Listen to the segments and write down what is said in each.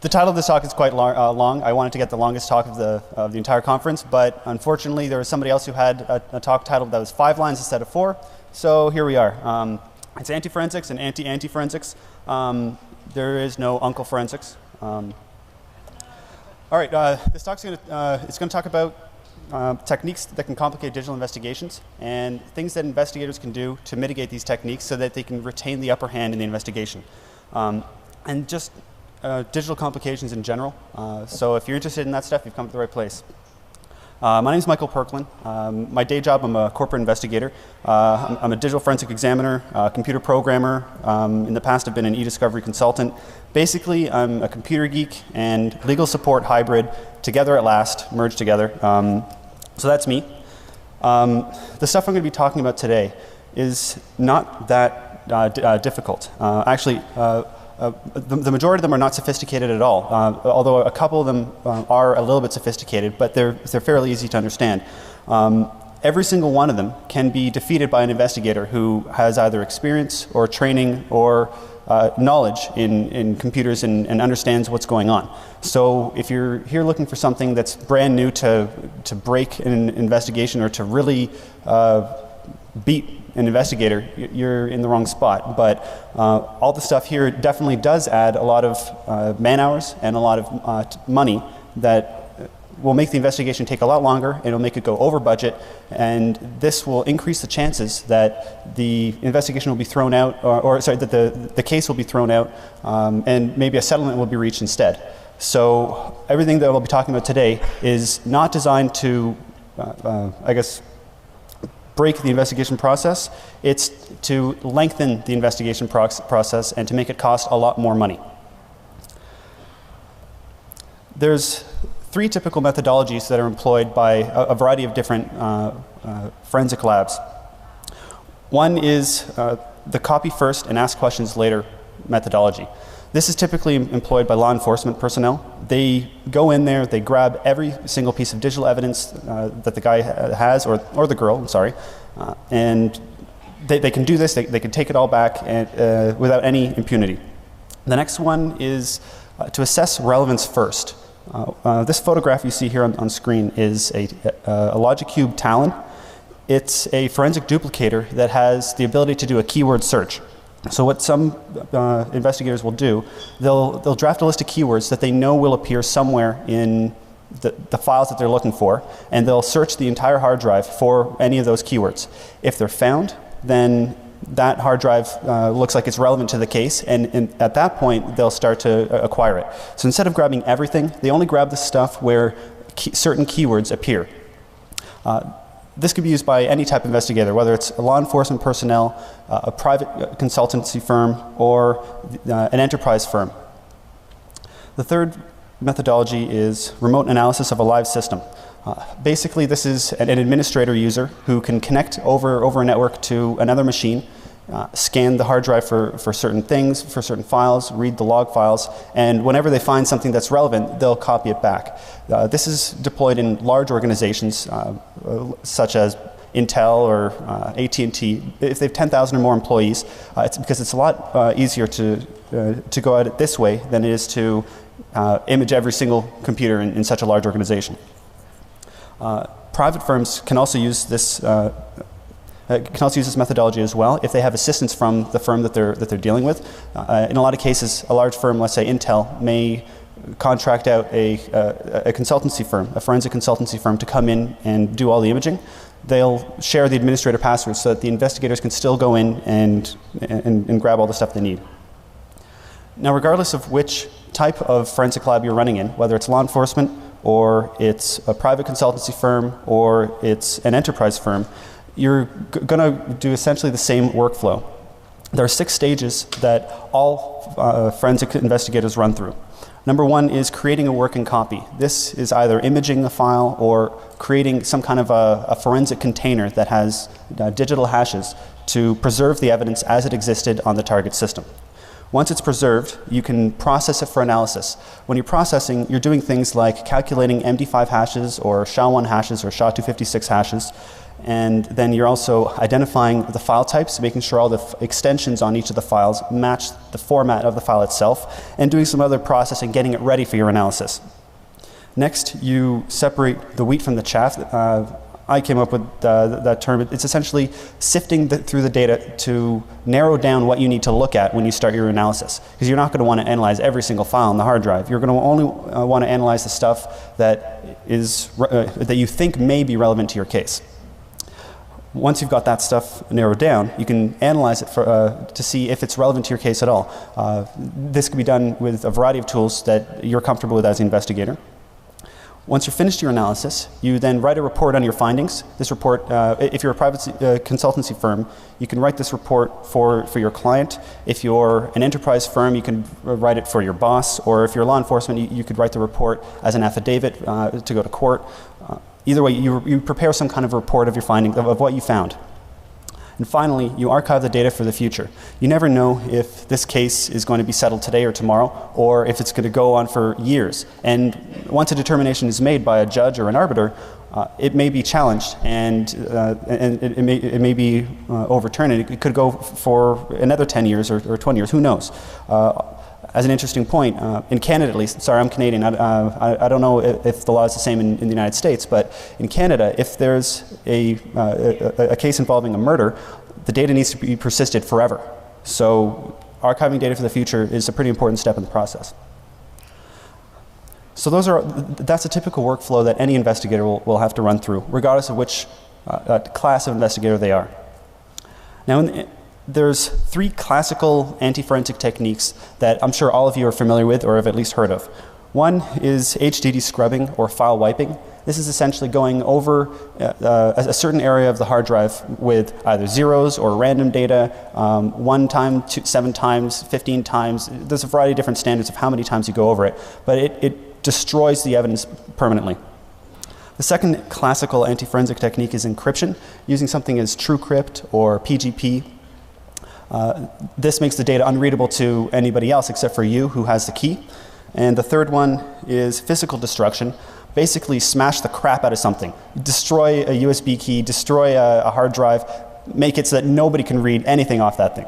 The title of this talk is quite long. I wanted to get the longest talk of the entire conference, but unfortunately there was somebody else who had a talk title that was 5 lines instead of 4. So here we are. It's anti-forensics and anti-anti-forensics. There is no uncle forensics. All right, this talk's going to talk about techniques that can complicate digital investigations and things that investigators can do to mitigate these techniques so that they can retain the upper hand in the investigation. And just digital complications in general. So if you're interested in that stuff, you've come to the right place. My name is Michael Perklin. My day job, I'm a corporate investigator. I'm a digital forensic examiner, computer programmer. In the past, I've been an e-discovery consultant. Basically, I'm a computer geek and legal support hybrid, together at last, merged together. So that's me. The stuff I'm going to be talking about today is not that difficult. Actually, the majority of them are not sophisticated at all, although a couple of them are a little bit sophisticated, but they're fairly easy to understand. Every single one of them can be defeated by an investigator who has either experience or training or knowledge in computers and understands what's going on. So if you're here looking for something that's brand new to break an investigation or to really beat an investigator, you're in the wrong spot. But all the stuff here definitely does add a lot of man hours and a lot of money that will make the investigation take a lot longer, and it'll make it go over budget, and this will increase the chances that the investigation will be thrown out, that the case will be thrown out, and maybe a settlement will be reached instead. So everything that we'll be talking about today is not designed to, break the investigation process. It's to lengthen the investigation process and to make it cost a lot more money. There's 3 typical methodologies that are employed by a variety of different forensic labs. One is the copy first and ask questions later methodology. This is typically employed by law enforcement personnel. They go in there, they grab every single piece of digital evidence that the guy has, or the girl, I'm sorry, and they can do this, they can take it all back and, without any impunity. The next one is to assess relevance first. This photograph you see here on screen is a LogicCube Talon. It's a forensic duplicator that has the ability to do a keyword search. So what some investigators will do, they'll draft a list of keywords that they know will appear somewhere in the files that they're looking for, and they'll search the entire hard drive for any of those keywords. If they're found, then that hard drive looks like it's relevant to the case, and at that point they'll start to acquire it. So instead of grabbing everything, they only grab the stuff where certain keywords appear. This could be used by any type of investigator, whether it's a law enforcement personnel, a private consultancy firm, or an enterprise firm. The third methodology is remote analysis of a live system. Basically, this is an administrator user who can connect over a network to another machine, scan the hard drive for certain things, for certain files, read the log files, and whenever they find something that's relevant, they'll copy it back. This is deployed in large organizations such as Intel or AT&T. If they have 10,000 or more employees, it's because it's a lot easier to go at it this way than it is to image every single computer in such a large organization. Private firms can also use this methodology as well if they have assistance from the firm that they're dealing with. In a lot of cases, a large firm, let's say Intel, may contract out a consultancy firm, a forensic consultancy firm, to come in and do all the imaging. They'll share the administrator passwords so that the investigators can still go in and grab all the stuff they need. Now, regardless of which type of forensic lab you're running in, whether it's law enforcement or it's a private consultancy firm or it's an enterprise firm, you're going to do essentially the same workflow. There are 6 stages that all forensic investigators run through. Number 1 is creating a working copy. This is either imaging the file or creating some kind of a forensic container that has digital hashes to preserve the evidence as it existed on the target system. Once it's preserved, you can process it for analysis. When you're processing, you're doing things like calculating MD5 hashes or SHA-1 hashes or SHA-256 hashes, And then you're also identifying the file types, making sure all the extensions on each of the files match the format of the file itself, and doing some other processing, getting it ready for your analysis. Next, you separate the wheat from the chaff. I came up with that term. It's essentially sifting through the data to narrow down what you need to look at when you start your analysis. Because you're not going to want to analyze every single file on the hard drive. You're going to only want to analyze the stuff that you think may be relevant to your case. Once you've got that stuff narrowed down, you can analyze it to see if it's relevant to your case at all. This can be done with a variety of tools that you're comfortable with as an investigator. Once you're finished your analysis, you then write a report on your findings. This report, if you're a private consultancy firm, you can write this report for your client. If you're an enterprise firm, you can write it for your boss. Or if you're law enforcement, you could write the report as an affidavit to go to court. Either way, you prepare some kind of report of your findings, of what you found. And finally, you archive the data for the future. You never know if this case is going to be settled today or tomorrow, or if it's going to go on for years. And once a determination is made by a judge or an arbiter, it may be challenged, and it may be overturned. And it could go for another 10 years or 20 years. Who knows? As an interesting point, in Canada at least, sorry, I'm Canadian, I don't know if the law is the same in the United States, but in Canada, if there's a case involving a murder, the data needs to be persisted forever. So archiving data for the future is a pretty important step in the process. So that's a typical workflow that any investigator will have to run through, regardless of which class of investigator they are. Now, there's 3 classical anti-forensic techniques that I'm sure all of you are familiar with or have at least heard of. One is HDD scrubbing or file wiping. This is essentially going over a certain area of the hard drive with either zeros or random data, 1 time, 7 times, 15 times. There's a variety of different standards of how many times you go over it, but it destroys the evidence permanently. The second classical anti-forensic technique is encryption, using something as TrueCrypt or PGP. This makes the data unreadable to anybody else except for you who has the key. And the third one is physical destruction. Basically smash the crap out of something. Destroy a USB key, destroy a hard drive, make it so that nobody can read anything off that thing.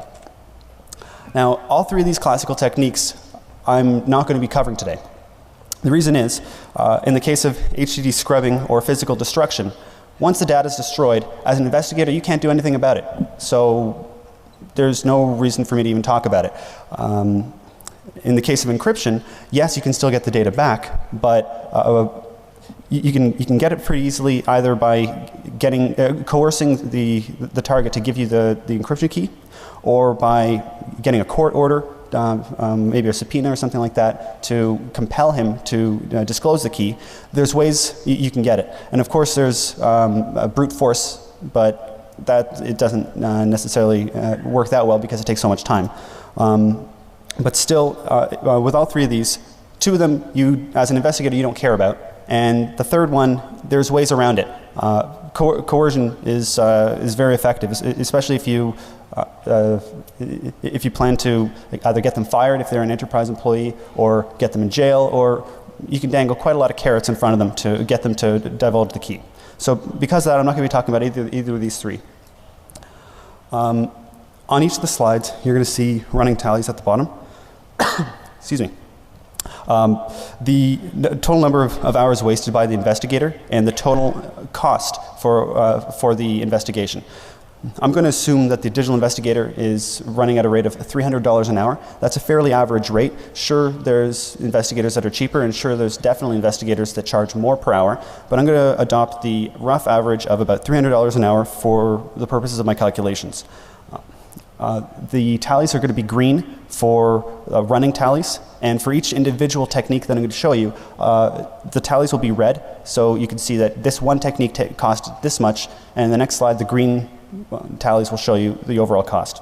Now, all 3 of these classical techniques I'm not going to be covering today. The reason is, in the case of HDD scrubbing or physical destruction, once the data is destroyed, as an investigator, you can't do anything about it. So there's no reason for me to even talk about it. In the case of encryption, yes, you can still get the data back, but you can get it pretty easily either by coercing the target to give you the encryption key, or by getting a court order, maybe a subpoena or something like that, to compel him to disclose the key. There's ways you can get it. And of course there's brute force, but it doesn't necessarily work that well because it takes so much time. But still, with all 3 of these, 2 of them, you, as an investigator, you don't care about. And the third one, there's ways around it. Coercion is very effective, especially if you plan to either get them fired if they're an enterprise employee, or get them in jail, or you can dangle quite a lot of carrots in front of them to get them to divulge the key. So because of that, I'm not going to be talking about either of these 3. On each of the slides, you're going to see running tallies at the bottom. Excuse me. The total number of hours wasted by the investigator and the total cost for the investigation. I'm going to assume that the digital investigator is running at a rate of $300 an hour. That's a fairly average rate. Sure, there's investigators that are cheaper, and sure, there's definitely investigators that charge more per hour, but I'm going to adopt the rough average of about $300 an hour for the purposes of my calculations. The tallies are going to be green for running tallies, and for each individual technique that I'm going to show you, the tallies will be red, so you can see that this one technique cost this much, and the next slide, the green tallies will show you the overall cost.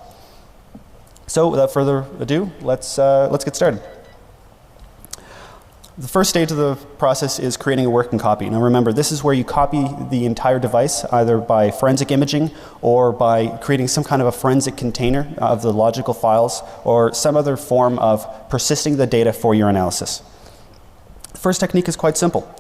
So without further ado, let's get started. The first stage of the process is creating a working copy. Now remember, this is where you copy the entire device, either by forensic imaging or by creating some kind of a forensic container of the logical files, or some other form of persisting the data for your analysis. The first technique is quite simple.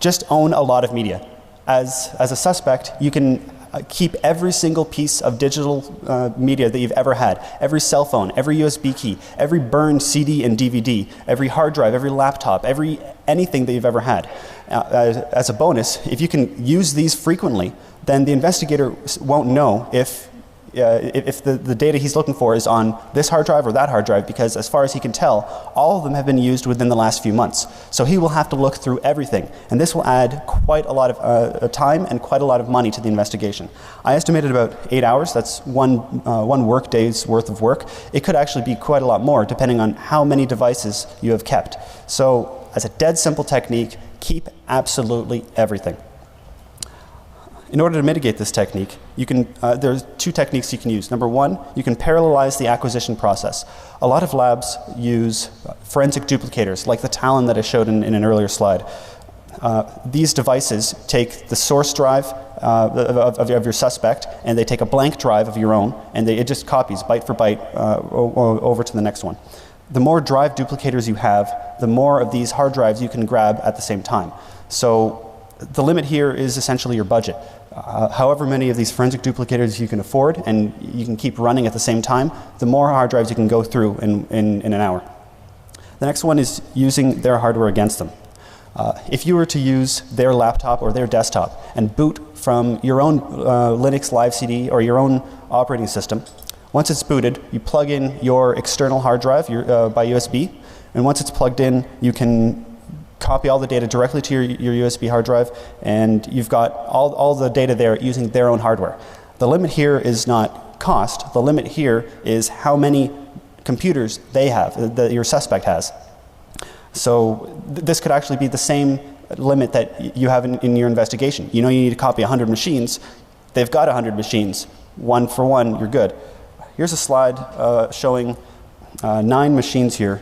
Just own a lot of media. As a suspect, you can keep every single piece of digital media that you've ever had, every cell phone, every USB key, every burned CD and DVD, every hard drive, every laptop, anything that you've ever had. As a bonus, if you can use these frequently, then the investigator won't know if the data he's looking for is on this hard drive or that hard drive, because as far as he can tell, all of them have been used within the last few months. So he will have to look through everything, and this will add quite a lot of time and quite a lot of money to the investigation. I estimated about 8 hours. That's one work day's worth of work. It could actually be quite a lot more, depending on how many devices you have kept. So as a dead simple technique, keep absolutely everything. In order to mitigate this technique, there's two techniques you can use. Number one, you can parallelize the acquisition process. A lot of labs use forensic duplicators, like the Talon that I showed in an earlier slide. These devices take the source drive of your suspect, and they take a blank drive of your own, and it just copies byte for byte over to the next one. The more drive duplicators you have, the more of these hard drives you can grab at the same time. So the limit here is essentially your budget. However many of these forensic duplicators you can afford and you can keep running at the same time, the more hard drives you can go through in an hour. The next one is using their hardware against them. If you were to use their laptop or their desktop and boot from your own Linux Live CD or your own operating system, once it's booted, you plug in your external hard drive by USB, and once it's plugged in, you can copy all the data directly to your USB hard drive, and you've got all the data there using their own hardware. The limit here is not cost. The limit here is how many computers they have, that your suspect has. So this could actually be the same limit that you have in your investigation. You know you need to copy 100 machines. They've got 100 machines. One for one, you're good. Here's a slide showing 9 machines here.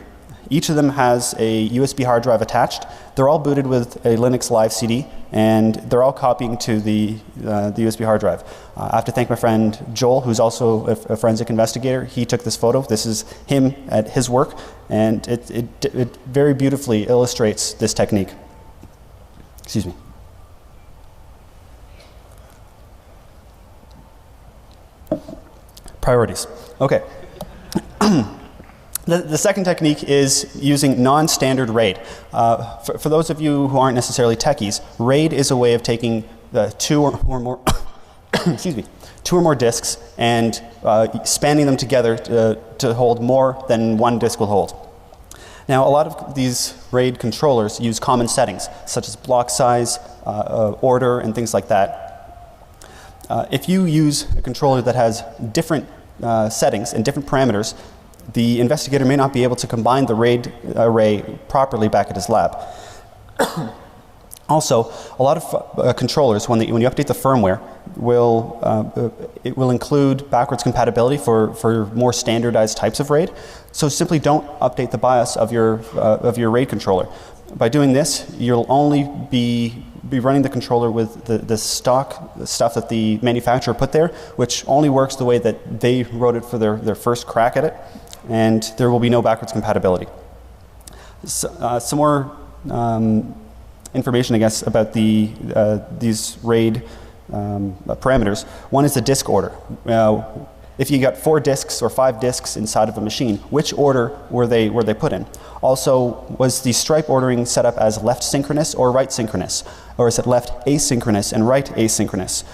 Each of them has a USB hard drive attached. They're all booted with a Linux Live CD, and they're all copying to the USB hard drive. I have to thank my friend Joel, who's also a forensic investigator. He took this photo. This is him at his work, and it very beautifully illustrates this technique. Excuse me. Priorities. Okay. The second technique is using non-standard RAID. For those of you who aren't necessarily techies, RAID is a way of taking 2 or more excuse me, 2 or more disks and spanning them together to hold more than one disk will hold. Now, a lot of these RAID controllers use common settings, such as block size, order, and things like that. If you use a controller that has different settings and different parameters, the investigator may not be able to combine the RAID array properly back at his lab. Also, a lot of controllers, when you update the firmware, it will include backwards compatibility for more standardized types of RAID. So simply don't update the BIOS of your RAID controller. By doing this, you'll only be running the controller with the stock stuff that the manufacturer put there, which only works the way that they wrote it for their first crack at it, and there will be no backwards compatibility. So, some more information, I guess, about these RAID parameters. One is the disk order. If you got 4 disks or 5 disks inside of a machine, which order were they put in? Also, was the stripe ordering set up as left synchronous or right synchronous? Or is it left asynchronous and right asynchronous?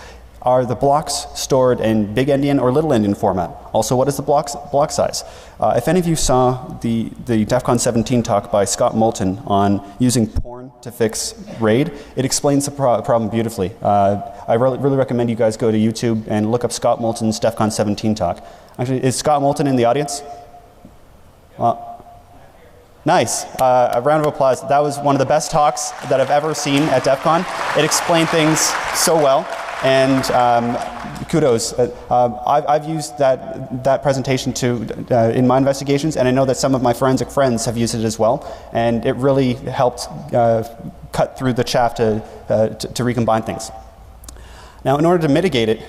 Are the blocks stored in big endian or little endian format? Also, what is the block size? If any of you saw the DEFCON 17 talk by Scott Moulton on using porn to fix RAID, it explains the problem beautifully. I really recommend you guys go to YouTube and look up Scott Moulton's DEFCON 17 talk. Actually, is Scott Moulton in the audience? Nice. A round of applause. That was one of the best talks that I've ever seen at DEFCON. It explained things so well. And kudos. I've used that presentation in my investigations, and I know that some of my forensic friends have used it as well, and it really helped cut through the chaff to recombine things. Now, in order to mitigate it,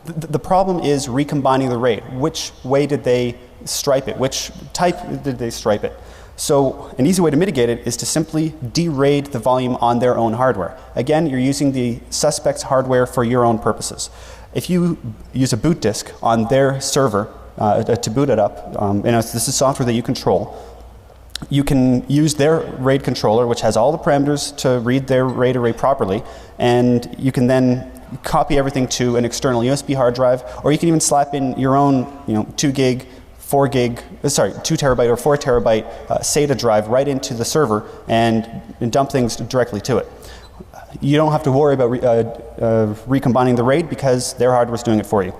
The problem is recombining the RAID. Which way did they stripe it? Which type did they stripe it? So an easy way to mitigate it is to simply de-RAID the volume on their own hardware. Again, you're using the suspect's hardware for your own purposes. If you use a boot disk on their server to boot it up, this is software that you control, you can use their RAID controller, which has all the parameters to read their RAID array properly, and you can then copy everything to an external USB hard drive, or you can even slap in your own 2 terabyte or 4 terabyte SATA drive right into the server and dump things directly to it. You don't have to worry about recombining the RAID because their hardware is doing it for you.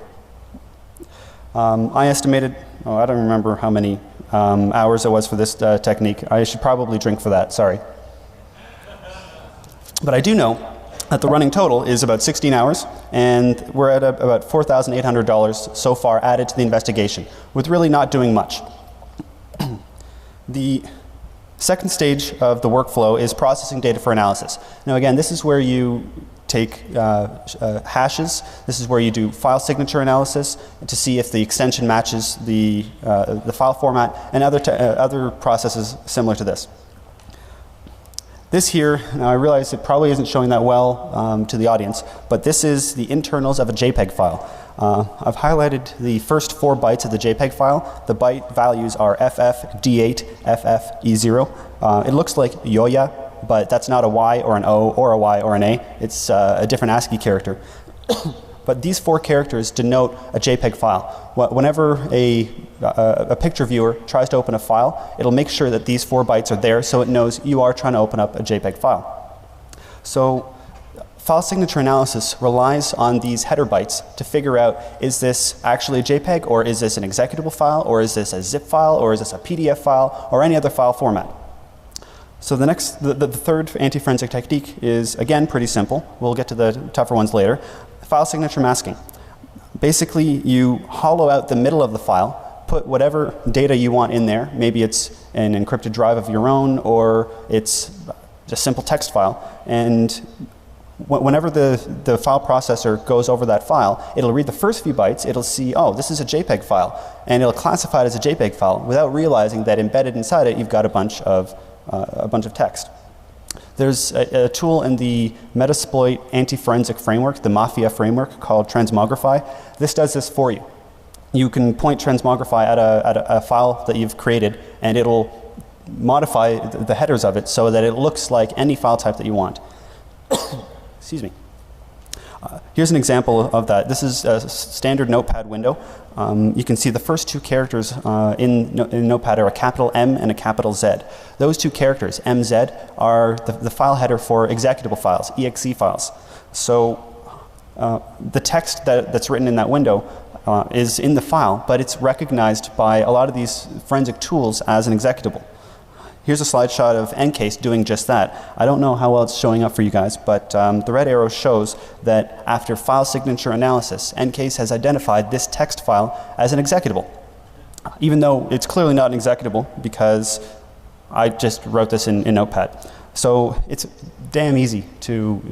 I estimated, I don't remember how many hours it was for this technique. I should probably drink for that, sorry. But I do know that the running total is about 16 hours, and we're at about $4,800 so far added to the investigation, with really not doing much. The second stage of the workflow is processing data for analysis. Now again, this is where you take hashes. This is where you do file signature analysis to see if the extension matches the file format, and other processes similar to this. This here, now I realize it probably isn't showing that well to the audience, but this is the internals of a JPEG file. I've highlighted the first 4 bytes of the JPEG file. The byte values are FF, D8, FF, E0. It looks like Yoya, but that's not a Y or an O or a Y or an A. It's a different ASCII character. But these 4 characters denote a JPEG file. Whenever a picture viewer tries to open a file, it'll make sure that these 4 bytes are there so it knows you are trying to open up a JPEG file. So file signature analysis relies on these header bytes to figure out, is this actually a JPEG, or is this an executable file, or is this a zip file, or is this a PDF file, or any other file format. So the third anti-forensic technique is, again, pretty simple. We'll get to the tougher ones later. File signature masking. Basically, you hollow out the middle of the file, put whatever data you want in there. Maybe it's an encrypted drive of your own, or it's a simple text file. And whenever the file processor goes over that file, it'll read the first few bytes, it'll see, oh, this is a JPEG file, and it'll classify it as a JPEG file without realizing that embedded inside it, you've got a bunch of text. There's a tool in the Metasploit anti-forensic framework, the Mafia framework, called Transmogrify. This does this for you. You can point Transmogrify at a file that you've created, and it'll modify the headers of it so that it looks like any file type that you want. Excuse me. Here's an example of that. This is a standard Notepad window. You can see the first 2 characters in Notepad are a capital M and a capital Z. Those 2 characters, MZ, are the file header for executable files, exe files. So the text that's written in that window is in the file, but it's recognized by a lot of these forensic tools as an executable. Here's a slide shot of Encase doing just that. I don't know how well it's showing up for you guys, but the red arrow shows that after file signature analysis, Encase has identified this text file as an executable, even though it's clearly not an executable because I just wrote this in Notepad. So it's damn easy to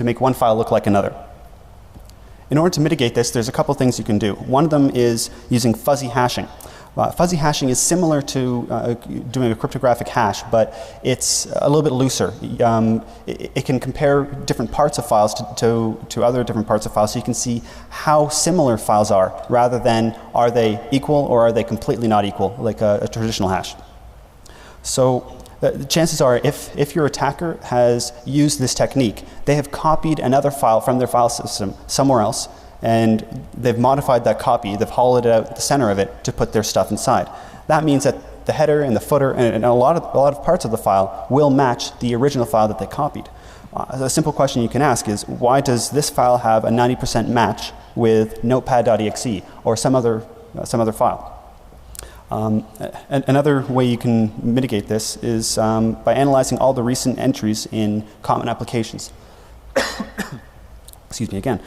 make one file look like another. In order to mitigate this, there's a couple things you can do. One of them is using fuzzy hashing. Fuzzy hashing is similar to doing a cryptographic hash, but it's a little bit looser. It can compare different parts of files to other different parts of files, so you can see how similar files are, rather than are they equal or are they completely not equal, like a traditional hash. So the chances are, if your attacker has used this technique, they have copied another file from their file system somewhere else, and they've modified that copy, they've hollowed out the center of it to put their stuff inside. That means that the header and the footer and a lot of parts of the file will match the original file that they copied. A simple question you can ask is, why does this file have a 90% match with notepad.exe or some other file? Another way you can mitigate this is by analyzing all the recent entries in common applications. Excuse me again.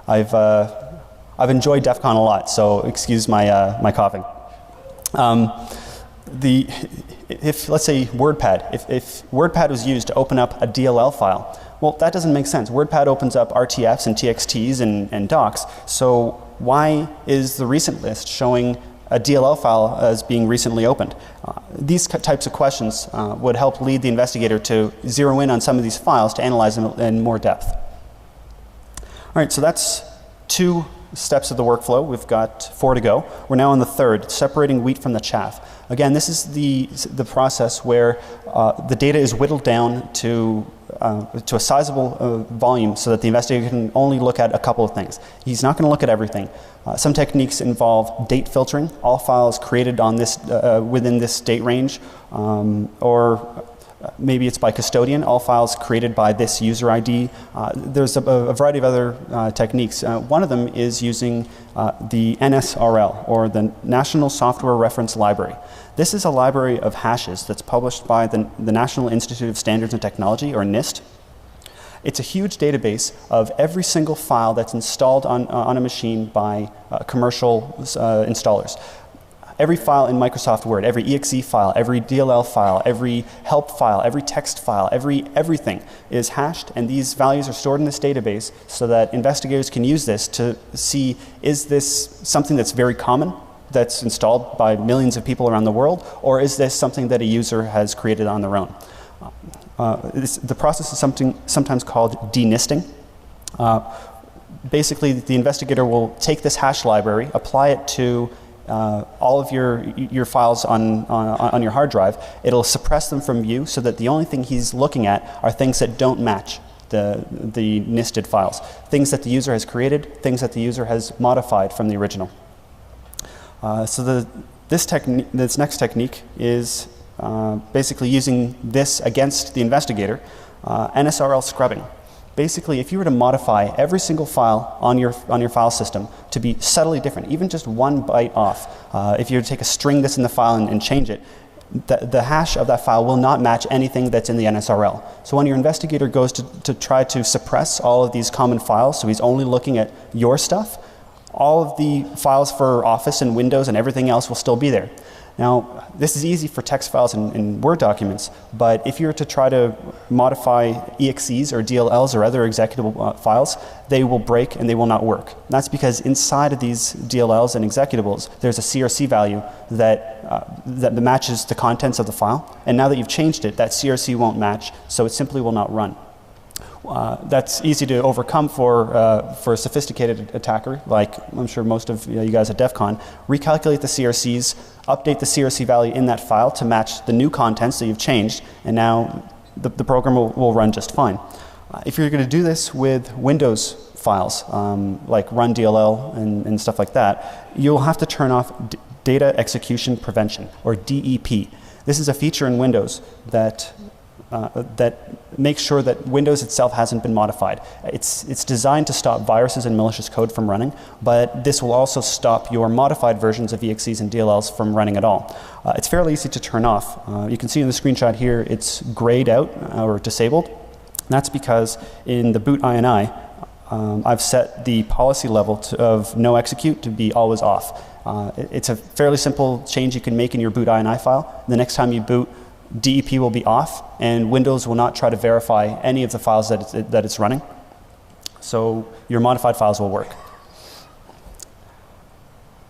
I've enjoyed DEFCON a lot, so excuse my coughing. If let's say WordPad, if WordPad was used to open up a DLL file, Well, that doesn't make sense. WordPad opens up RTFs and TXTs and docs, so why is the recent list showing a DLL file as being recently opened? These types of questions would help lead the investigator to zero in on some of these files to analyze them in more depth. All right, so that's 2 steps of the workflow. We've got 4 to go. We're now on the 3rd, separating wheat from the chaff. Again, this is the process where the data is whittled down to a sizable volume so that the investigator can only look at a couple of things. He's not going to look at everything. Some techniques involve date filtering, all files created on this within this date range, or maybe it's by custodian, all files created by this user ID. There's a variety of other techniques. One of them is using the NSRL, or the National Software Reference Library. This is a library of hashes that's published by the National Institute of Standards and Technology, or NIST. It's a huge database of every single file that's installed on a machine by commercial installers. Every file in Microsoft Word, every exe file, every DLL file, every help file, every text file, everything is hashed, and these values are stored in this database so that investigators can use this to see, is this something that's very common, that's installed by millions of people around the world, or is this something that a user has created on their own? The process is sometimes called denisting. Basically, the investigator will take this hash library, apply it to all of your files on your hard drive. It'll suppress them from view so that the only thing he's looking at are things that don't match the NISTed files. Things that the user has created, things that the user has modified from the original. This next technique is basically using this against the investigator, NSRL scrubbing. Basically, if you were to modify every single file on your file system to be subtly different, even just 1 byte off, if you were to take a string that's in the file and change it, the hash of that file will not match anything that's in the NSRL. So when your investigator goes to try to suppress all of these common files, so he's only looking at your stuff, all of the files for Office and Windows and everything else will still be there. Now, this is easy for text files and Word documents, but if you were to try to modify EXEs or DLLs or other executable files, they will break and they will not work. And that's because inside of these DLLs and executables, there's a CRC value that matches the contents of the file. And now that you've changed it, that CRC won't match, so it simply will not run. That's easy to overcome for a sophisticated attacker, like I'm sure most of you guys at DEFCON. Recalculate the CRCs, update the CRC value in that file to match the new contents that you've changed, and now the program will run just fine. If you're going to do this with Windows files, like run DLL and stuff like that, you'll have to turn off Data Execution Prevention, or DEP. This is a feature in Windows that makes sure that Windows itself hasn't been modified. It's designed to stop viruses and malicious code from running, but this will also stop your modified versions of EXEs and DLLs from running at all. It's fairly easy to turn off. You can see in the screenshot here it's grayed out or disabled. That's because in the boot INI, I've set the policy level of no execute to be always off. It's a fairly simple change you can make in your boot INI file. The next time you boot, DEP will be off, and Windows will not try to verify any of the files that it's running. So your modified files will work.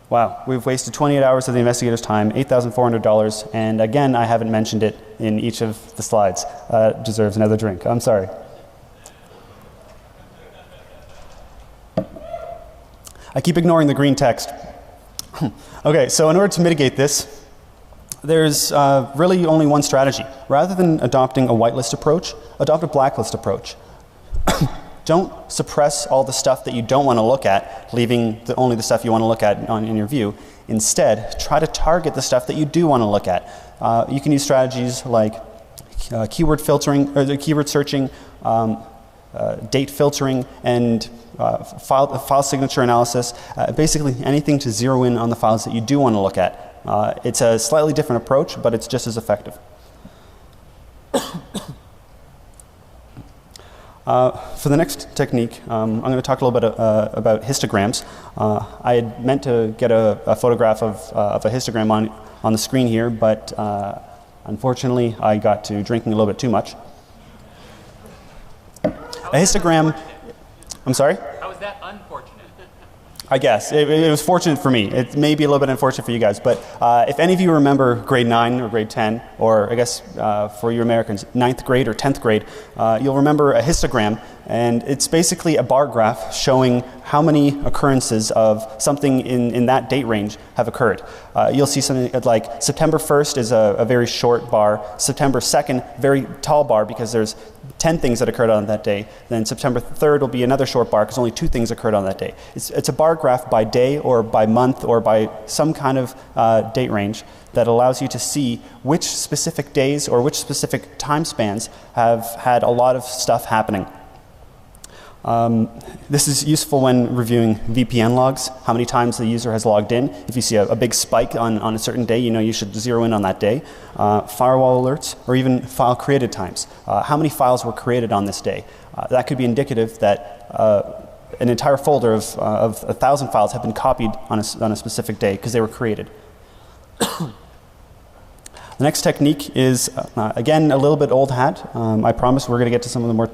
Wow, we've wasted 28 hours of the investigator's time, $8,400, and again, I haven't mentioned it in each of the slides. Deserves another drink. I'm sorry. I keep ignoring the green text. Okay, so in order to mitigate this, there's really only one strategy. Rather than adopting a whitelist approach, adopt a blacklist approach. Don't suppress all the stuff that you don't want to look at, leaving only the stuff you want to look at in your view. Instead, try to target the stuff that you do want to look at. You can use strategies like keyword filtering, or keyword searching, date filtering, and file signature analysis. Basically anything to zero in on the files that you do want to look at. It's a slightly different approach, but it's just as effective. For the next technique, I'm going to talk a little bit about histograms. I had meant to get a photograph of a histogram on the screen here, but A histogram, I'm sorry? How is that unfortunate? I guess. It was fortunate for me. It may be a little bit unfortunate for you guys, but if any of you remember grade 9 or grade 10, or I guess for you Americans, 9th grade or 10th grade, you'll remember a histogram, and it's basically a bar graph showing how many occurrences of something in that date range have occurred. You'll see something like September 1st is a very short bar, September 2nd, very tall bar because there's 10 things that occurred on that day. Then September 3rd will be another short bar because only 2 things occurred on that day. It's a bar graph by day or by month or by some kind of date range that allows you to see which specific days or which specific time spans have had a lot of stuff happening. This is useful when reviewing VPN logs, how many times the user has logged in. If you see a big spike on a certain day, you know you should zero in on that day. Firewall alerts, or even file created times. How many files were created on this day? That could be indicative that an entire folder of 1,000 files have been copied on a specific day because they were created. The next technique is, again, a little bit old hat. I promise we're going to get to some of the more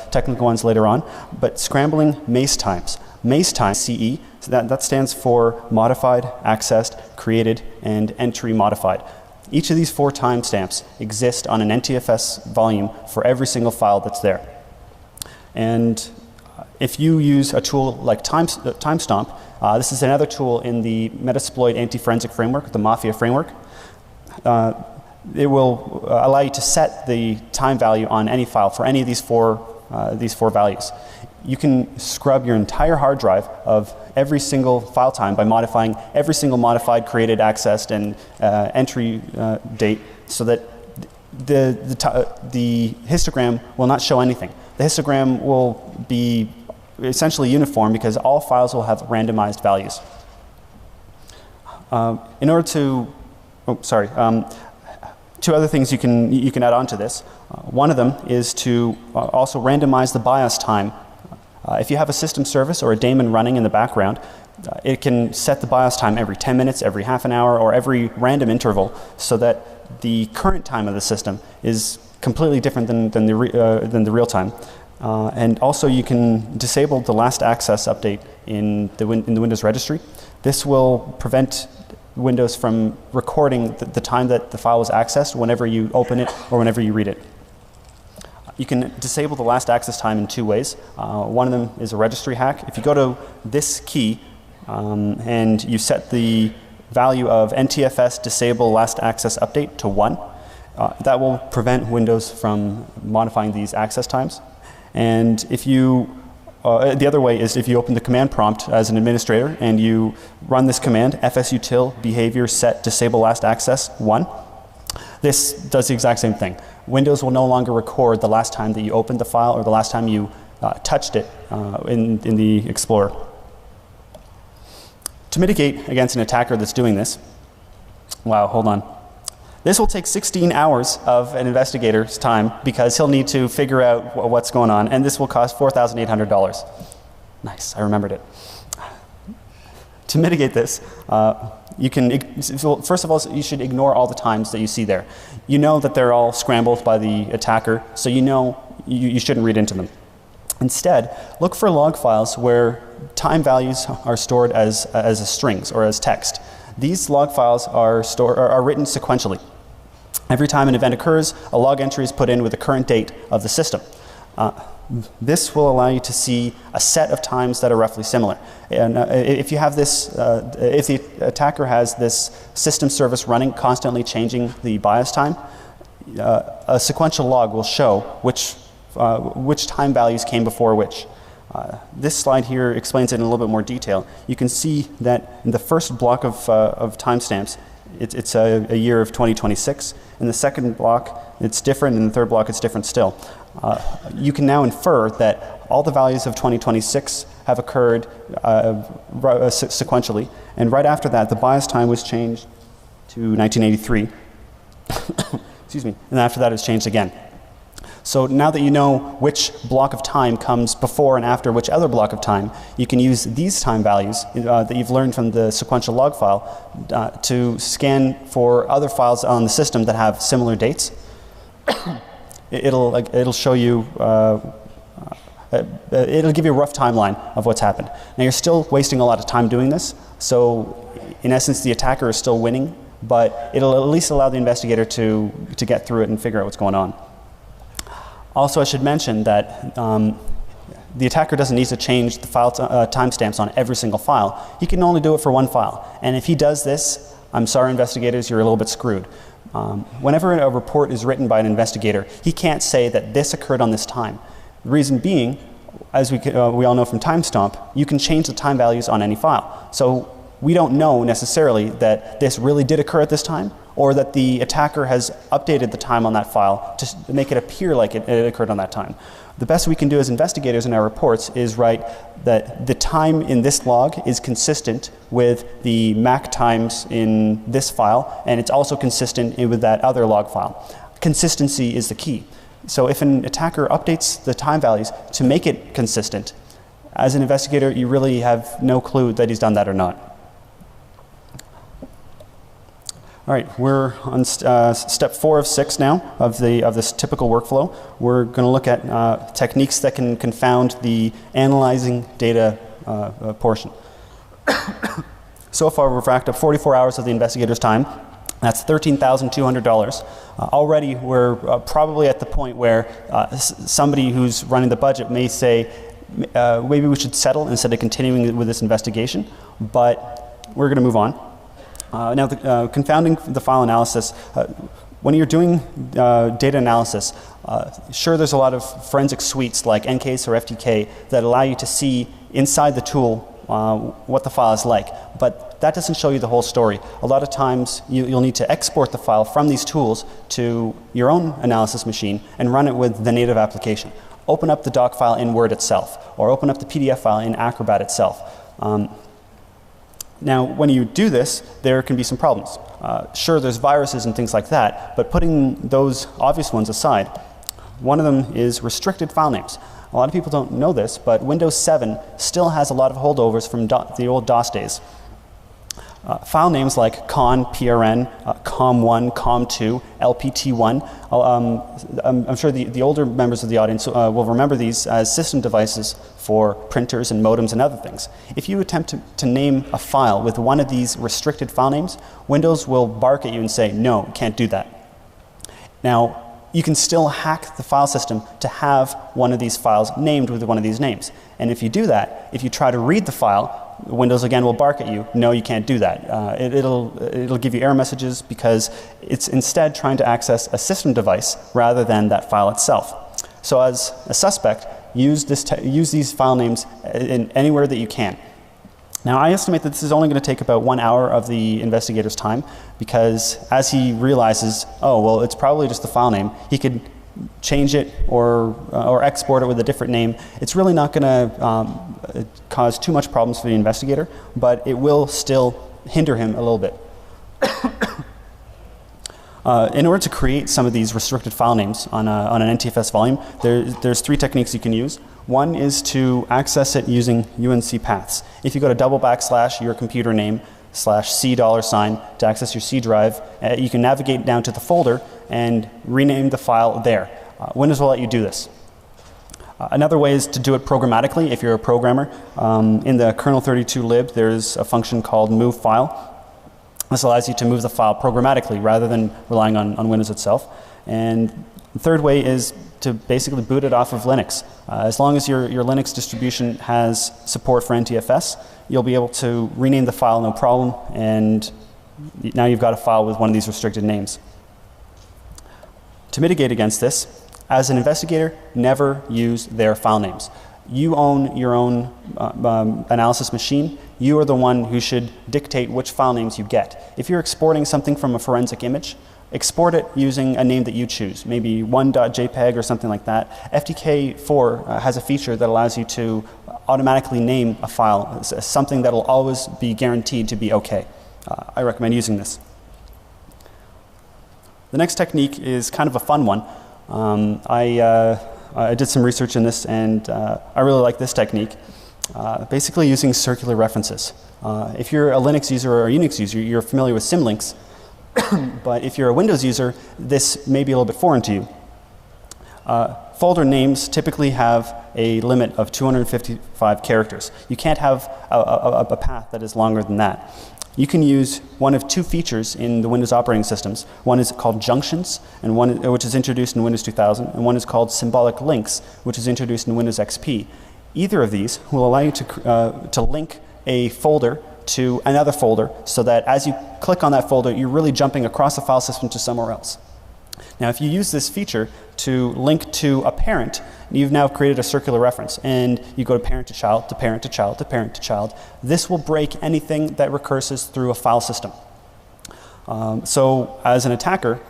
technical ones later on. But scrambling mace times. Mace time, CE, so that stands for modified, accessed, created, and entry modified. Each of these 4 timestamps exist on an NTFS volume for every single file that's there. And if you use a tool like Timestomp, this is another tool in the Metasploit anti-forensic framework, the Mafia framework. It will allow you to set the time value on any file for any of these four values. You can scrub your entire hard drive of every single file time by modifying every single modified, created, accessed, and entry date so that the histogram will not show anything. The histogram will be essentially uniform because all files will have randomized values. In order to, two other things you can add on to this. One of them is to also randomize the BIOS time. If you have a system service or a daemon running in the background, it can set the BIOS time every 10 minutes, every half an hour, or every random interval so that the current time of the system is completely different than the real time. And also you can disable the last access update in the Windows registry. This will prevent Windows from recording the time that the file was accessed whenever you open it or whenever you read it. You can disable the last access time in 2 ways. One of them is a registry hack. If you go to this key and you set the value of NTFS disable last access update to 1, that will prevent Windows from modifying these access times. And if you the other way is if you open the command prompt as an administrator and you run this command, fsutil behavior set disable last access 1. This does the exact same thing. Windows will no longer record the last time that you opened the file or the last time you touched it in the Explorer. To mitigate against an attacker that's doing this, wow, hold on. This will take 16 hours of an investigator's time because he'll need to figure out what's going on, and this will cost $4,800. Nice, I remembered it. To mitigate this, you can, first of all, you should ignore all the times that you see there. You know that they're all scrambled by the attacker, so you know you shouldn't read into them. Instead, look for log files where time values are stored as strings or as text. These log files are written sequentially. Every time an event occurs, a log entry is put in with the current date of the system. This will allow you to see a set of times that are roughly similar. And if you have this, if the attacker has this system service running, constantly changing the BIOS time, a sequential log will show which time values came before which. This slide here explains it in a little bit more detail. You can see that in the first block of timestamps, it's a year of 2026. In the second block, it's different. In the third block, it's different still. You can now infer that all the values of 2026 have occurred sequentially. And right after that, the BIOS time was changed to 1983. Excuse me. And after that, it's changed again. So now that you know which block of time comes before and after which other block of time, you can use these time values that you've learned from the sequential log file to scan for other files on the system that have similar dates. It'll show you it'll give you a rough timeline of what's happened. Now you're still wasting a lot of time doing this, so in essence the attacker is still winning, but it'll at least allow the investigator to get through it and figure out what's going on. Also, I should mention that the attacker doesn't need to change the file timestamps on every single file. He can only do it for one file. And if he does this, I'm sorry investigators, you're a little bit screwed. Whenever a report is written by an investigator, he can't say that this occurred on this time. The reason being, as we all know from timestamp, you can change the time values on any file. So we don't know necessarily that this really did occur at this time, or that the attacker has updated the time on that file to make it appear like it occurred on that time. The best we can do as investigators in our reports is write that the time in this log is consistent with the MAC times in this file, and it's also consistent with that other log file. Consistency is the key. So if an attacker updates the time values to make it consistent, as an investigator, you really have no clue that he's done that or not. All right, we're on step 4 of 6 now of this typical workflow. We're going to look at techniques that can confound the analyzing data portion. So far, we've racked up 44 hours of the investigator's time. That's $13,200. Already, we're probably at the point where somebody who's running the budget may say, maybe we should settle instead of continuing with this investigation, but we're going to move on. Now, confounding the file analysis, when you're doing data analysis, sure there's a lot of forensic suites like NCase or FTK that allow you to see inside the tool what the file is like, but that doesn't show you the whole story. A lot of times you'll need to export the file from these tools to your own analysis machine and run it with the native application. Open up the doc file in Word itself, or open up the PDF file in Acrobat itself. Now, when you do this, there can be some problems. Sure, there's viruses and things like that, but putting those obvious ones aside, one of them is restricted file names. A lot of people don't know this, but Windows 7 still has a lot of holdovers from the old DOS days. File names like con, prn, com1, com2, lpt1. I'm sure the older members of the audience will remember these as system devices for printers and modems and other things. If you attempt to name a file with one of these restricted file names, Windows will bark at you and say, no, can't do that. Now, you can still hack the file system to have one of these files named with one of these names. And if you do that, if you try to read the file, Windows again will bark at you, no, you can't do that. It'll give you error messages because it's instead trying to access a system device rather than that file itself. So as a suspect, use these file names in anywhere that you can. Now, I estimate that this is only going to take about 1 hour of the investigator's time, because as he realizes, oh, well, it's probably just the file name, he could change it or export it with a different name. It's really not going to cause too much problems for the investigator, but it will still hinder him a little bit. In order to create some of these restricted file names on an NTFS volume, there's 3 techniques you can use. One is to access it using UNC paths. If you go to / your computer name /C$ to access your C drive, you can navigate down to the folder and rename the file there. Windows will let you do this. Another way is to do it programmatically if you're a programmer. In the kernel 32 lib, there's a function called move file. This allows you to move the file programmatically rather than relying on Windows itself. And the third way is to basically boot it off of Linux. As long as your Linux distribution has support for NTFS, you'll be able to rename the file no problem, and now you've got a file with one of these restricted names. To mitigate against this, as an investigator, never use their file names. You own your own analysis machine. You are the one who should dictate which file names you get. If you're exporting something from a forensic image, export it using a name that you choose, maybe 1.jpg or something like that. FTK4 has a feature that allows you to automatically name a file, something that will always be guaranteed to be okay. I recommend using this. The next technique is kind of a fun one. I did some research in this, and I really like this technique. Basically using circular references. If you're a Linux user or a Unix user, you're familiar with symlinks. But if you're a Windows user, this may be a little bit foreign to you. Folder names typically have a limit of 255 characters. You can't have a path that is longer than that. You can use one of two features in the Windows operating systems. One is called junctions, and which is introduced in Windows 2000, and one is called symbolic links, which is introduced in Windows XP. Either of these will allow you to link a folder to another folder, so that as you click on that folder, you're really jumping across the file system to somewhere else. Now, if you use this feature to link to a parent, you've now created a circular reference, and you go to parent to child, to parent to child, to parent to child. This will break anything that recurses through a file system. So as an attacker,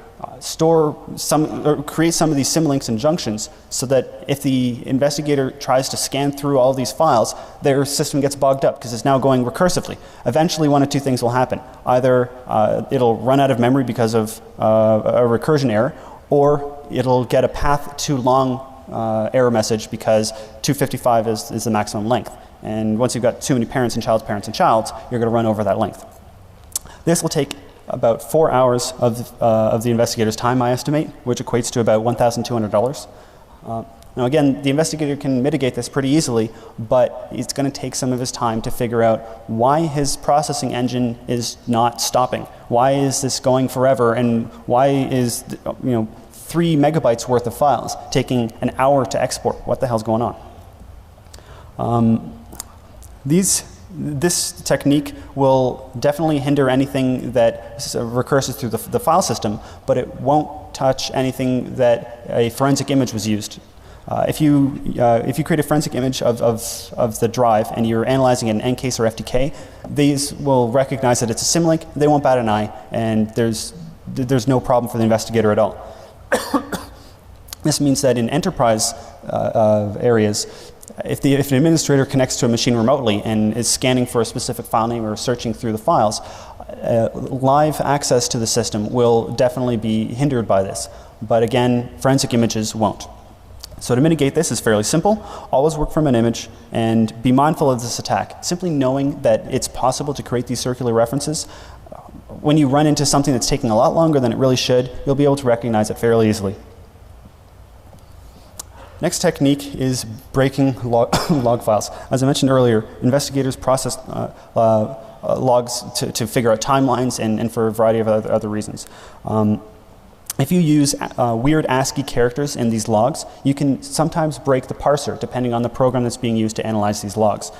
create some of these symlinks and junctions, so that if the investigator tries to scan through all these files, their system gets bogged up because it's now going recursively. Eventually, one of two things will happen. Either it'll run out of memory because of a recursion error, or it'll get a path too long error message because 255 is the maximum length. And once you've got too many parents and childs, you're going to run over that length. This will take about 4 hours of the investigator's time, I estimate, which equates to about $1,200. Now again, the investigator can mitigate this pretty easily, but it's going to take some of his time to figure out why his processing engine is not stopping. Why is this going forever, and why is 3 megabytes worth of files taking an hour to export? What the hell's going on? This technique will definitely hinder anything that recurses through the file system, but it won't touch anything that a forensic image was used. If you create a forensic image of the drive and you're analyzing it in NCase or FTK, these will recognize that it's a symlink. They won't bat an eye, and there's no problem for the investigator at all. This means that in enterprise areas, if an administrator connects to a machine remotely and is scanning for a specific file name or searching through the files, live access to the system will definitely be hindered by this. But again, forensic images won't. So to mitigate this is fairly simple. Always work from an image and be mindful of this attack. Simply knowing that it's possible to create these circular references, when you run into something that's taking a lot longer than it really should, you'll be able to recognize it fairly easily. Next technique is breaking log files. As I mentioned earlier, investigators process logs to figure out timelines and for a variety of other reasons. If you use weird ASCII characters in these logs, you can sometimes break the parser depending on the program that's being used to analyze these logs.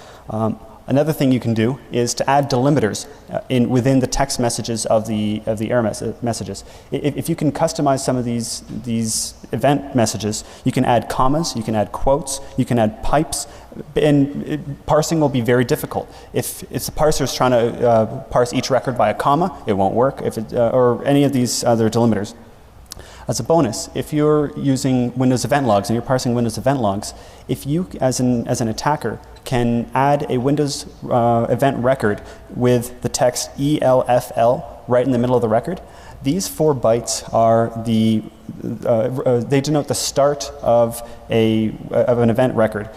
Another thing you can do is to add delimiters within the text messages of the error messages. If you can customize some of these event messages, you can add commas, you can add quotes, you can add pipes, and parsing will be very difficult. If the parser is trying to parse each record by a comma, it won't work, or any of these other delimiters. As a bonus, if you're using Windows event logs and you're parsing Windows event logs, if you, as an attacker, can add a Windows event record with the text ELFL right in the middle of the record, these 4 bytes are they denote the start of an event record.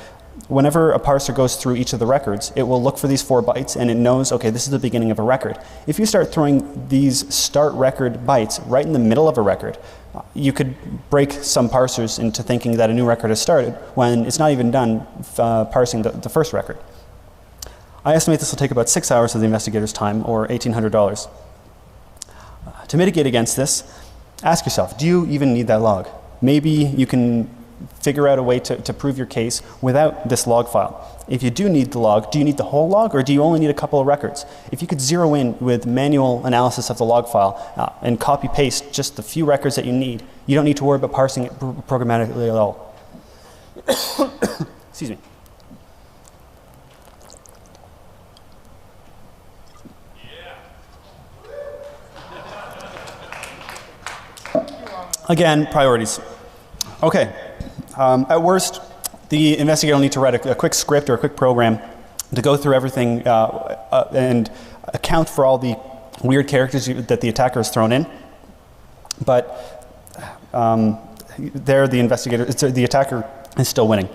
Whenever a parser goes through each of the records, it will look for these 4 bytes and it knows, okay, this is the beginning of a record. If you start throwing these start record bytes right in the middle of a record, you could break some parsers into thinking that a new record has started when it's not even done parsing the first record. I estimate this will take about 6 hours of the investigator's time, or $1,800. To mitigate against this, ask yourself, do you even need that log? Maybe you can figure out a way to prove your case without this log file. If you do need the log, do you need the whole log, or do you only need a couple of records? If you could zero in with manual analysis of the log file and copy paste just the few records that you need, you don't need to worry about parsing it programmatically at all. Excuse me. Again, priorities. Okay. At worst, the investigator will need to write a quick script or a quick program to go through everything and account for all the weird characters that the attacker has thrown in. But there, the attacker is still winning.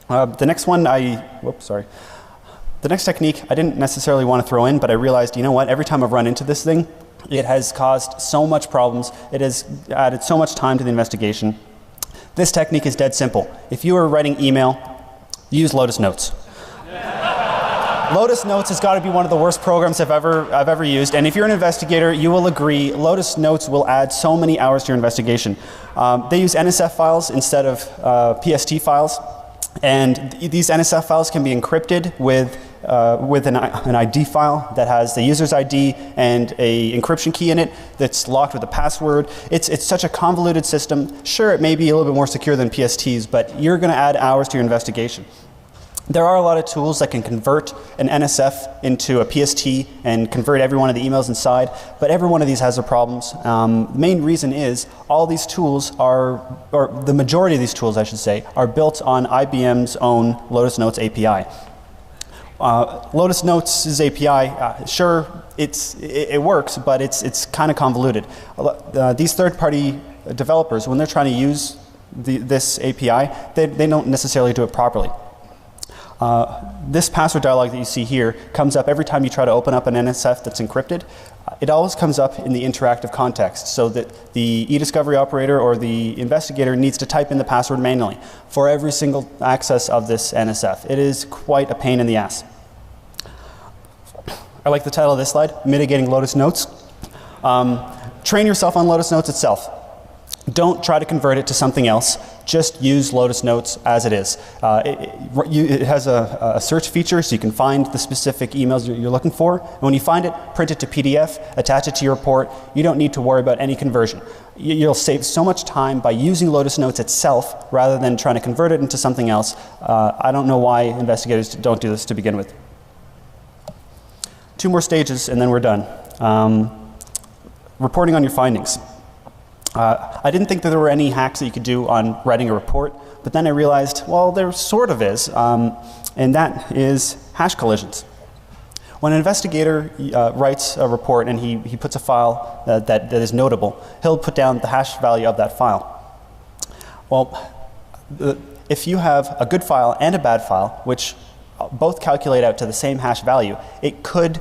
The next one, the next technique I didn't necessarily want to throw in, but I realized, you know what? Every time I've run into this thing, it has caused so much problems. It has added so much time to the investigation This technique is dead simple. If you are writing email, use Lotus Notes. Lotus Notes has got to be one of the worst programs I've ever used, and if you're an investigator, you will agree Lotus Notes will add so many hours to your investigation. They use NSF files instead of PST files, and these NSF files can be encrypted with an ID file that has the user's ID and a encryption key in it that's locked with a password. It's such a convoluted system. Sure, it may be a little bit more secure than PSTs, but you're going to add hours to your investigation. There are a lot of tools that can convert an NSF into a PST and convert every one of the emails inside, but every one of these has their problems. The main reason is all these tools are, or the majority of these tools I should say, are built on IBM's own Lotus Notes API. Lotus Notes' API, sure, it works, but it's kind of convoluted. These third-party developers, when they're trying to use this API, they don't necessarily do it properly. This password dialog that you see here comes up every time you try to open up an NSF that's encrypted. It always comes up in the interactive context, so that the e-discovery operator or the investigator needs to type in the password manually for every single access of this NSF. It is quite a pain in the ass. I like the title of this slide, Mitigating Lotus Notes. Train yourself on Lotus Notes itself. Don't try to convert it to something else. Just use Lotus Notes as it is. It has a search feature, so you can find the specific emails you're looking for. And when you find it, print it to PDF, attach it to your report. You don't need to worry about any conversion. You'll save so much time by using Lotus Notes itself rather than trying to convert it into something else. I don't know why investigators don't do this to begin with. 2 more stages and then we're done. Reporting on your findings. I didn't think that there were any hacks that you could do on writing a report, but then I realized, well, there sort of is, and that is hash collisions. When an investigator writes a report and he puts a file that is notable, he'll put down the hash value of that file. Well, if you have a good file and a bad file, which both calculate out to the same hash value, it could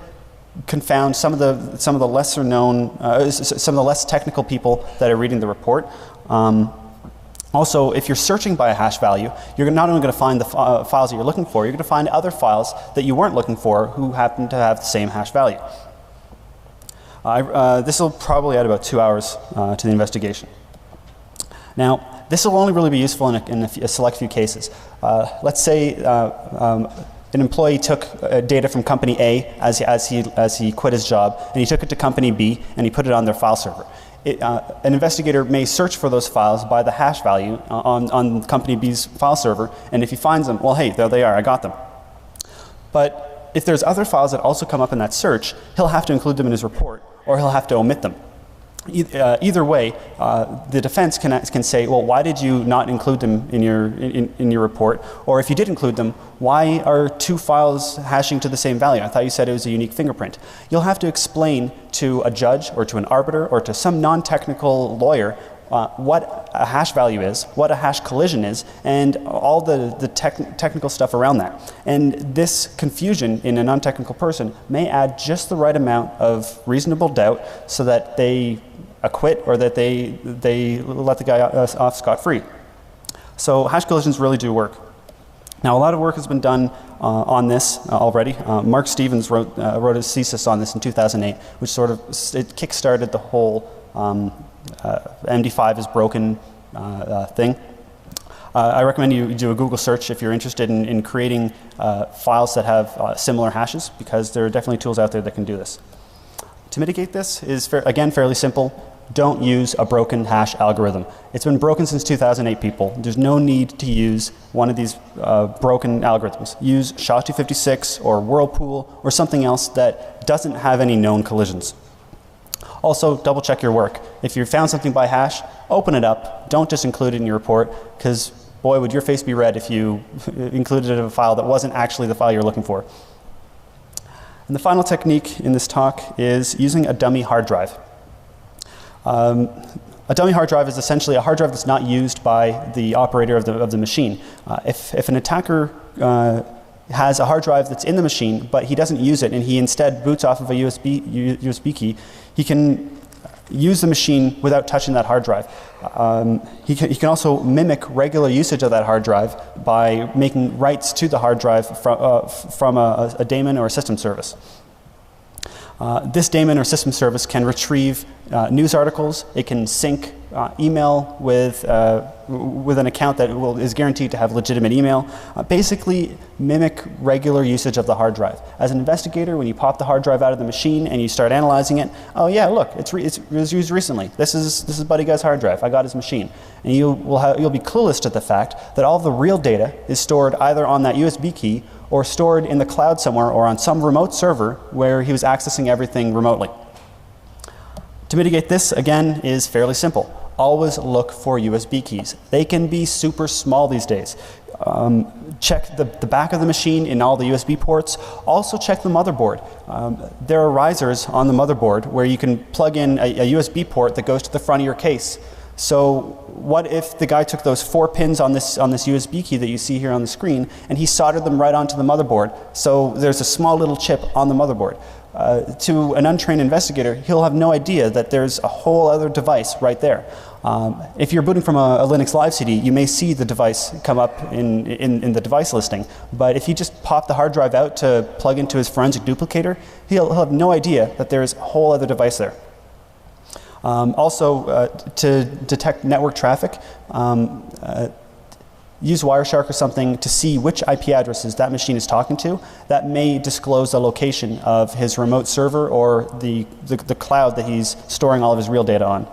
confound some of the lesser known, some of the less technical people that are reading the report. Also, if you're searching by a hash value, you're not only going to find the files that you're looking for, you're going to find other files that you weren't looking for who happen to have the same hash value. This will probably add about 2 hours to the investigation. Now, this will only really be useful in a select few cases. Let's say an employee took data from company A as he quit his job, and he took it to company B, and he put it on their file server. An investigator may search for those files by the hash value on company B's file server, and if he finds them, well, hey, there they are, I got them. But if there's other files that also come up in that search, he'll have to include them in his report, or he'll have to omit them. Either way, the defense can say, well, why did you not include them in your report? Or if you did include them, why are 2 files hashing to the same value? I thought you said it was a unique fingerprint. You'll have to explain to a judge or to an arbiter or to some non-technical lawyer what a hash value is, what a hash collision is, and all the technical stuff around that. And this confusion in a non-technical person may add just the right amount of reasonable doubt so that they acquit or that they let the guy off scot-free. So hash collisions really do work. Now, a lot of work has been done on this already. Mark Stevens wrote his thesis on this in 2008, which sort of kick-started the whole MD5 is broken thing. I recommend you do a Google search if you're interested in creating files that have similar hashes, because there are definitely tools out there that can do this. To mitigate this is, again, fairly simple. Don't use a broken hash algorithm. It's been broken since 2008, people. There's no need to use one of these broken algorithms. Use SHA-256 or Whirlpool or something else that doesn't have any known collisions. Also, double check your work. If you found something by hash, open it up. Don't just include it in your report, because boy, would your face be red if you included it in a file that wasn't actually the file you're looking for. And the final technique in this talk is using a dummy hard drive. A dummy hard drive is essentially a hard drive that's not used by the operator of the machine. If an attacker has a hard drive that's in the machine, but he doesn't use it, and he instead boots off of a USB key, he can use the machine without touching that hard drive. He can also mimic regular usage of that hard drive by making writes to the hard drive from a daemon or a system service. This daemon or system service can retrieve news articles. It can sync email with an account that is guaranteed to have legitimate email. Basically, mimic regular usage of the hard drive. As an investigator, when you pop the hard drive out of the machine and you start analyzing it, oh yeah, look, it was used recently. This is Buddy Guy's hard drive. I got his machine, and you'll be clueless to the fact that all the real data is stored either on that USB key or stored in the cloud somewhere or on some remote server where he was accessing everything remotely. To mitigate this, again, is fairly simple. Always look for USB keys. They can be super small these days. Check the back of the machine in all the USB ports. Also check the motherboard. There are risers on the motherboard where you can plug in a USB port that goes to the front of your case. So what if the guy took those 4 pins on this USB key that you see here on the screen and he soldered them right onto the motherboard, so there's a small little chip on the motherboard. To an untrained investigator, he'll have no idea that there's a whole other device right there. If you're booting from a Linux Live CD, you may see the device come up in the device listing, but if you just pop the hard drive out to plug into his forensic duplicator, he'll have no idea that there's a whole other device there. Also, to detect network traffic, use Wireshark or something to see which IP addresses that machine is talking to. That may disclose the location of his remote server or the cloud that he's storing all of his real data on.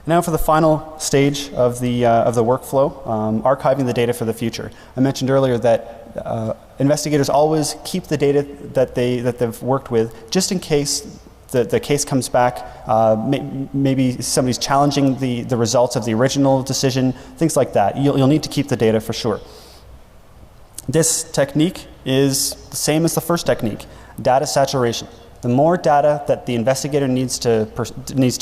Now for the final stage of the workflow, archiving the data for the future. I mentioned earlier that investigators always keep the data that they've worked with just in case the case comes back, maybe somebody's challenging the results of the original decision, things like that. You'll need to keep the data for sure. This technique is the same as the first technique, data saturation. The more data that the investigator needs to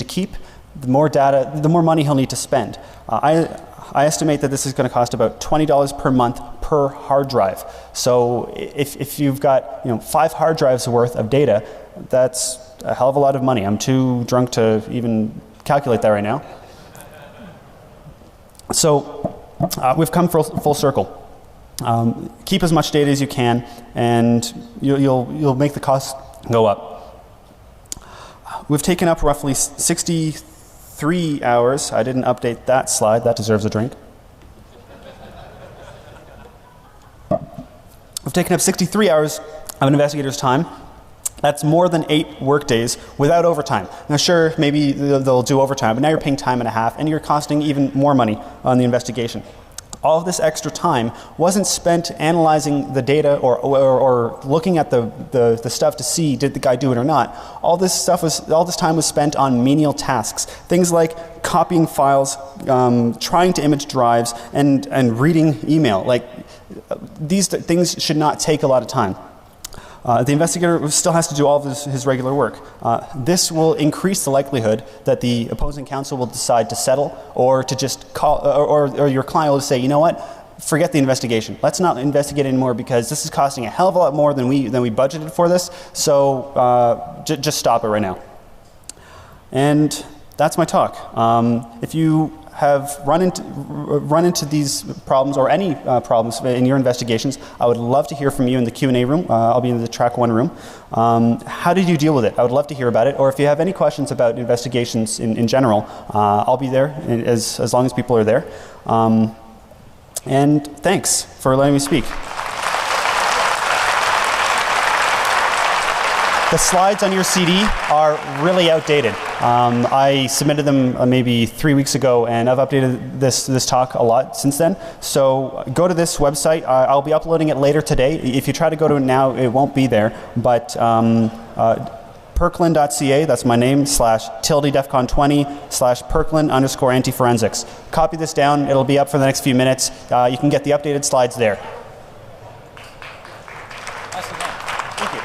keep, the more money he'll need to spend. I estimate that this is going to cost about $20 per month per hard drive. So if you've got 5 hard drives worth of data, that's a hell of a lot of money. I'm too drunk to even calculate that right now. So we've come full circle. Keep as much data as you can, and you'll make the cost go up. We've taken up roughly 63 hours. I didn't update that slide. That deserves a drink. We've taken up 63 hours of an investigator's time. That's more than 8 work days without overtime. Now sure, maybe they'll do overtime, but now you're paying time and a half, and you're costing even more money on the investigation. All of this extra time wasn't spent analyzing the data or looking at the stuff to see did the guy do it or not. All this time was spent on menial tasks. Things like copying files, trying to image drives, and reading email. Like these things should not take a lot of time. The investigator still has to do all of his regular work. This will increase the likelihood that the opposing counsel will decide to settle or to just call, or your client will say, you know what, forget the investigation. Let's not investigate anymore because this is costing a hell of a lot more than we budgeted for this, so just stop it right now. And that's my talk. If you have run into these problems or any problems in your investigations, I would love to hear from you in the Q&A room. I'll be in the track 1 room. How did you deal with it? I would love to hear about it. Or if you have any questions about investigations in general, I'll be there as long as people are there. And thanks for letting me speak. The slides on your CD are really outdated. I submitted them maybe 3 weeks ago, and I've updated this talk a lot since then. So go to this website. I'll be uploading it later today. If you try to go to it now, it won't be there. But perklin.ca, that's my name, /DEFCON20/Perklin_antiforensics. Copy this down. It'll be up for the next few minutes. You can get the updated slides there. Thank you.